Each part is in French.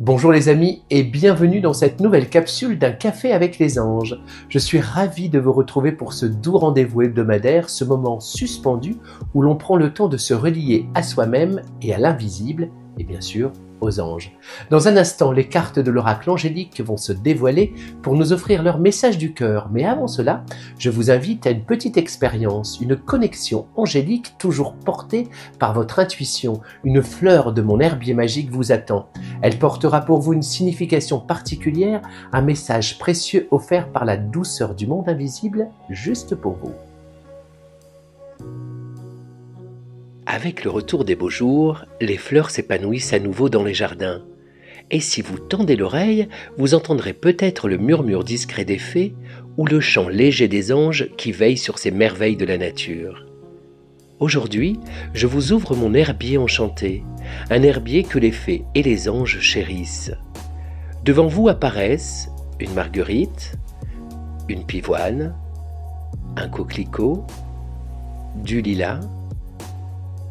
Bonjour les amis et bienvenue dans cette nouvelle capsule d'un café avec les anges. Je suis ravi de vous retrouver pour ce doux rendez-vous hebdomadaire, ce moment suspendu où l'on prend le temps de se relier à soi-même et à l'invisible et bien sûr aux anges. Dans un instant, les cartes de l'oracle angélique vont se dévoiler pour nous offrir leur message du cœur. Mais avant cela, je vous invite à une petite expérience, une connexion angélique toujours portée par votre intuition. Une fleur de mon herbier magique vous attend. Elle portera pour vous une signification particulière, un message précieux offert par la douceur du monde invisible juste pour vous. Avec le retour des beaux jours, les fleurs s'épanouissent à nouveau dans les jardins. Et si vous tendez l'oreille, vous entendrez peut-être le murmure discret des fées ou le chant léger des anges qui veillent sur ces merveilles de la nature. Aujourd'hui, je vous ouvre mon herbier enchanté, un herbier que les fées et les anges chérissent. Devant vous apparaissent une marguerite, une pivoine, un coquelicot, du lilas,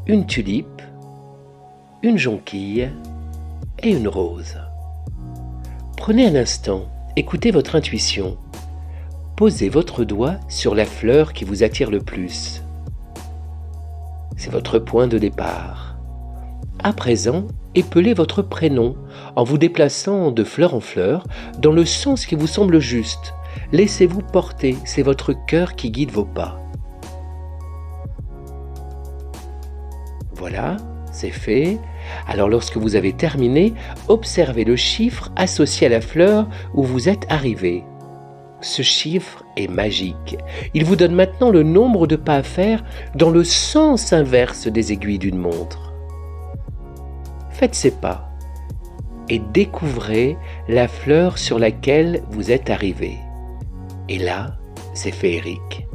une tulipe, une jonquille et une rose. Prenez un instant, écoutez votre intuition. Posez votre doigt sur la fleur qui vous attire le plus. C'est votre point de départ. À présent, épelez votre prénom en vous déplaçant de fleur en fleur dans le sens qui vous semble juste. Laissez-vous porter, c'est votre cœur qui guide vos pas. Voilà, c'est fait. Alors lorsque vous avez terminé, observez le chiffre associé à la fleur où vous êtes arrivé. Ce chiffre est magique. Il vous donne maintenant le nombre de pas à faire dans le sens inverse des aiguilles d'une montre. Faites ces pas et découvrez la fleur sur laquelle vous êtes arrivé. Et là, c'est féerique.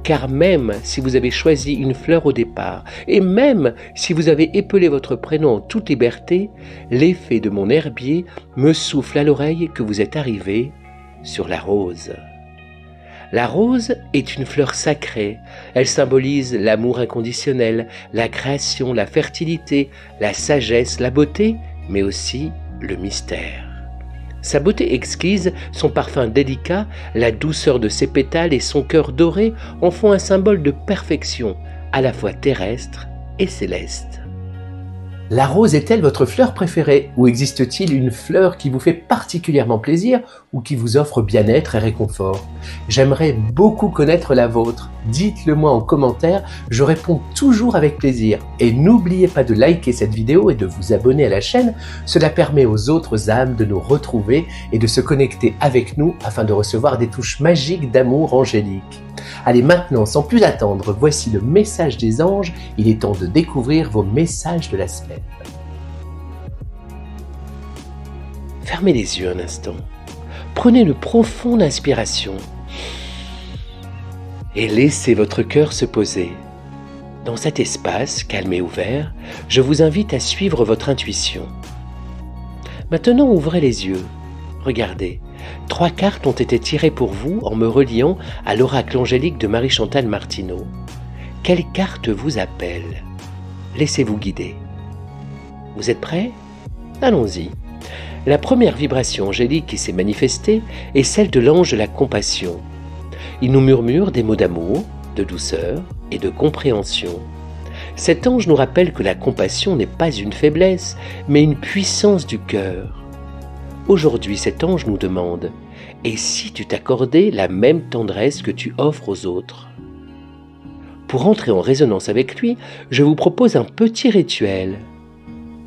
Car même si vous avez choisi une fleur au départ, et même si vous avez épelé votre prénom en toute liberté, l'effet de mon herbier me souffle à l'oreille que vous êtes arrivé sur la rose. La rose est une fleur sacrée. Elle symbolise l'amour inconditionnel, la création, la fertilité, la sagesse, la beauté, mais aussi le mystère. Sa beauté exquise, son parfum délicat, la douceur de ses pétales et son cœur doré en font un symbole de perfection, à la fois terrestre et céleste. La rose est-elle votre fleur préférée? Ou existe-t-il une fleur qui vous fait particulièrement plaisir ou qui vous offre bien-être et réconfort? J'aimerais beaucoup connaître la vôtre. Dites-le moi en commentaire, je réponds toujours avec plaisir. Et n'oubliez pas de liker cette vidéo et de vous abonner à la chaîne. Cela permet aux autres âmes de nous retrouver et de se connecter avec nous afin de recevoir des touches magiques d'amour angélique. Allez maintenant, sans plus attendre, voici le message des anges. Il est temps de découvrir vos messages de la semaine. Fermez les yeux un instant. Prenez une profonde inspiration et laissez votre cœur se poser. Dans cet espace calme et ouvert, je vous invite à suivre votre intuition. Maintenant, ouvrez les yeux. Regardez, 3 cartes ont été tirées pour vous en me reliant à l'oracle angélique de Marie-Chantal Martineau. Quelle carte vous appelle? Laissez-vous guider. Vous êtes prêts? Allons-y. La première vibration angélique qui s'est manifestée est celle de l'ange de la compassion. Il nous murmure des mots d'amour, de douceur et de compréhension. Cet ange nous rappelle que la compassion n'est pas une faiblesse, mais une puissance du cœur. Aujourd'hui, cet ange nous demande « Et si tu t'accordais la même tendresse que tu offres aux autres ?» Pour entrer en résonance avec lui, je vous propose un petit rituel.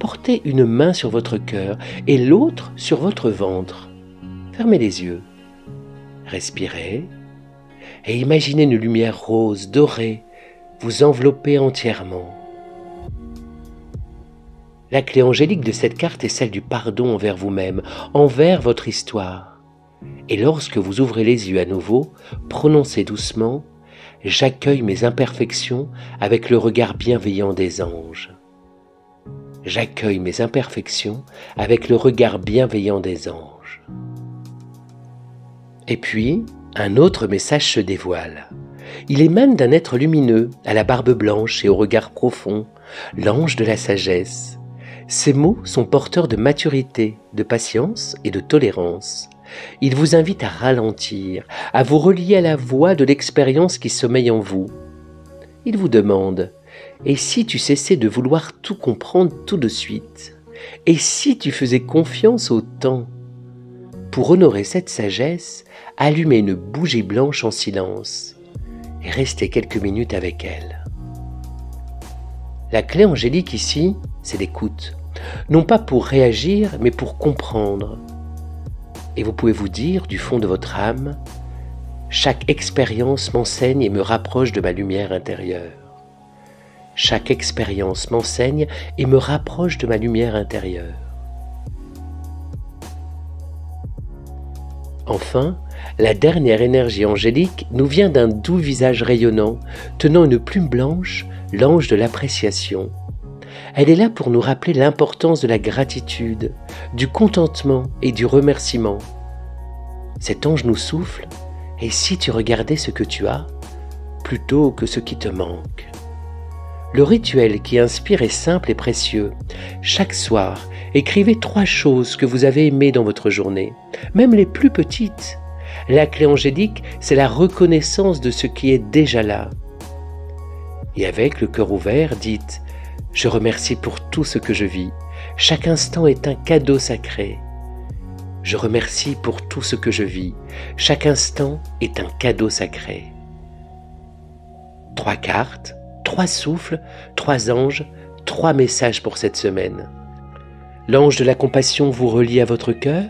Portez une main sur votre cœur et l'autre sur votre ventre. Fermez les yeux. Respirez et imaginez une lumière rose, dorée, vous envelopper entièrement. La clé angélique de cette carte est celle du pardon envers vous-même, envers votre histoire. Et lorsque vous ouvrez les yeux à nouveau, prononcez doucement « J'accueille mes imperfections avec le regard bienveillant des anges. » J'accueille mes imperfections avec le regard bienveillant des anges. Et puis, un autre message se dévoile. Il émane d'un être lumineux, à la barbe blanche et au regard profond, l'ange de la sagesse. Ces mots sont porteurs de maturité, de patience et de tolérance. Ils vous invitent à ralentir, à vous relier à la voix de l'expérience qui sommeille en vous. Ils vous demandent « Et si tu cessais de vouloir tout comprendre tout de suite ? Et si tu faisais confiance au temps ?» Pour honorer cette sagesse, allumez une bougie blanche en silence et restez quelques minutes avec elle. La clé angélique ici, c'est l'écoute. Non pas pour réagir, mais pour comprendre. Et vous pouvez vous dire, du fond de votre âme, « Chaque expérience m'enseigne et me rapproche de ma lumière intérieure. Chaque expérience m'enseigne et me rapproche de ma lumière intérieure. » Enfin, la dernière énergie angélique nous vient d'un doux visage rayonnant, tenant une plume blanche, l'ange de l'appréciation. Elle est là pour nous rappeler l'importance de la gratitude, du contentement et du remerciement. Cet ange nous souffle « Et si tu regardais ce que tu as, plutôt que ce qui te manque ?» Le rituel qui inspire est simple et précieux. Chaque soir, écrivez 3 choses que vous avez aimées dans votre journée, même les plus petites. La clé angélique, c'est la reconnaissance de ce qui est déjà là. Et avec le cœur ouvert, dites « Je remercie pour tout ce que je vis. Chaque instant est un cadeau sacré. Je remercie pour tout ce que je vis. Chaque instant est un cadeau sacré. » 3 cartes, 3 souffles, 3 anges, 3 messages pour cette semaine. L'ange de la compassion vous relie à votre cœur.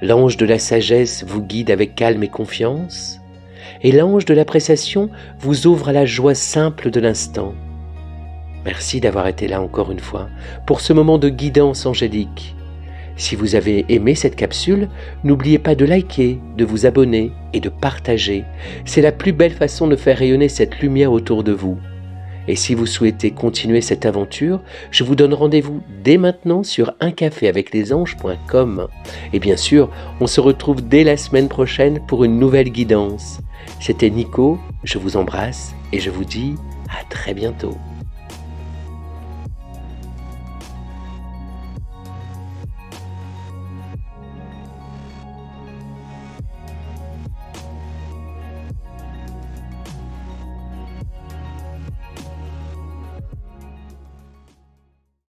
L'ange de la sagesse vous guide avec calme et confiance. Et l'ange de l'appréciation vous ouvre à la joie simple de l'instant. Merci d'avoir été là encore une fois pour ce moment de guidance angélique. Si vous avez aimé cette capsule, n'oubliez pas de liker, de vous abonner et de partager. C'est la plus belle façon de faire rayonner cette lumière autour de vous. Et si vous souhaitez continuer cette aventure, je vous donne rendez-vous dès maintenant sur uncaféaveclesanges.com. Et bien sûr, on se retrouve dès la semaine prochaine pour une nouvelle guidance. C'était Nico, je vous embrasse et je vous dis à très bientôt.